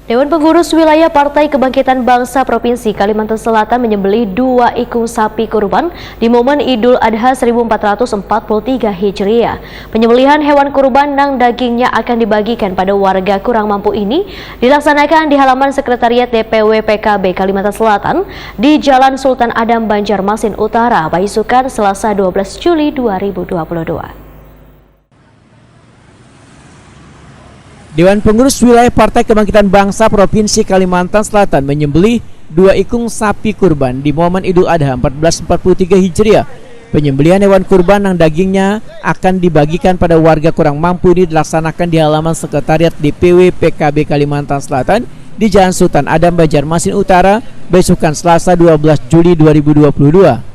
Dewan Pengurus Wilayah Partai Kebangkitan Bangsa Provinsi Kalimantan Selatan menyembelih 2 ekor sapi kurban di momen Idul Adha 1443 Hijriah. Penyembelihan hewan kurban yang dagingnya akan dibagikan pada warga kurang mampu ini dilaksanakan di halaman Sekretariat DPW PKB Kalimantan Selatan di Jalan Sultan Adam Banjarmasin Utara, Baisukan, Selasa 12 Juli 2022. Dewan Pengurus Wilayah Partai Kebangkitan Bangsa Provinsi Kalimantan Selatan menyembelih 2 ekor sapi kurban di momen Idul Adha 1443 Hijriah. Penyembelihan hewan kurban yang dagingnya akan dibagikan pada warga kurang mampu ini dilaksanakan di halaman Sekretariat DPW PKB Kalimantan Selatan di Jalan Sultan Adam Banjarmasin Utara, Baisukan, Selasa 12 Juli 2022.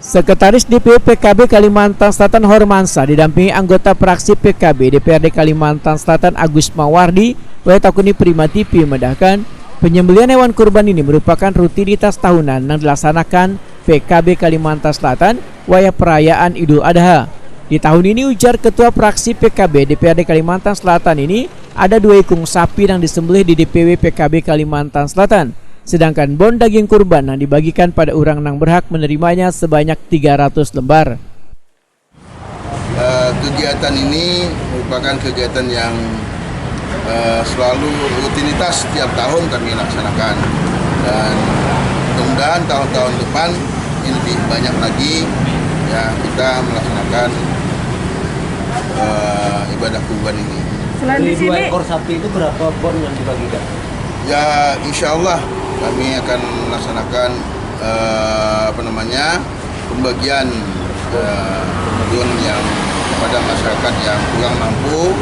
Sekretaris DPW PKB Kalimantan Selatan Hormansa didampingi anggota fraksi PKB DPRD Kalimantan Selatan Agus Mawardi, Takuni Prima TV memedahkan penyembelihan hewan kurban ini merupakan rutinitas tahunan yang dilaksanakan PKB Kalimantan Selatan wayah perayaan Idul Adha. Di tahun ini, ujar Ketua Fraksi PKB DPRD Kalimantan Selatan ini, ada 2 ekor sapi yang disembelih di DPW PKB Kalimantan Selatan. Sedangkan bon daging kurban yang dibagikan pada orang yang berhak menerimanya sebanyak 300 lembar. Kegiatan ini merupakan kegiatan yang selalu rutinitas setiap tahun kami laksanakan. Dan mudah-mudahan tahun-tahun depan ini lebih banyak lagi ya kita melaksanakan ibadah kurban ini. Selain di sini, 2 ekor sapi itu berapa bon yang dibagikan? Ya, insya Allah kami akan melaksanakan pembagian bon yang kepada masyarakat yang kurang mampu,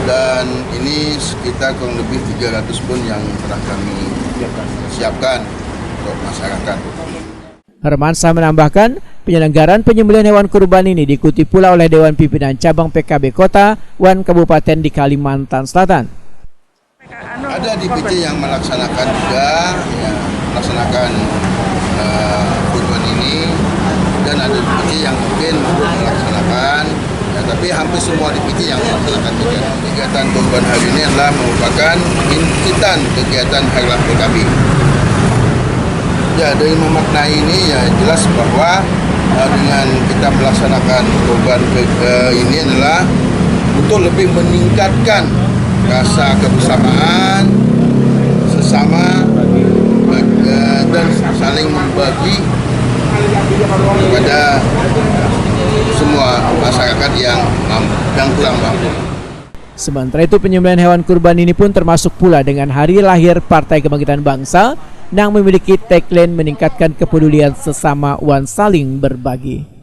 dan ini sekitar kurang lebih 300 bon yang telah kami siapkan untuk masyarakat. Hermansyah menambahkan, penyelenggaraan penyembelihan hewan kurban ini diikuti pula oleh Dewan Pimpinan Cabang PKB Kota Wan Kabupaten di Kalimantan Selatan. Ada DPC yang melaksanakan juga, ya, melaksanakan kurban ini, dan ada DPC yang mungkin belum melaksanakan, ya, tapi hampir semua DPC yang melaksanakan kegiatan kurban hari ini adalah merupakan intitan kegiatan Harlah PKB. Ya, dari memaknai ini ya jelas bahwa dengan kita melaksanakan kurban ini adalah untuk lebih meningkatkan rasa kebersamaan sesama dan saling membagi kepada semua masyarakat yang kurang mampu. Sementara itu, penyembelihan hewan kurban ini pun termasuk pula dengan hari lahir Partai Kebangkitan Bangsa yang memiliki tagline meningkatkan kepedulian sesama wan saling berbagi.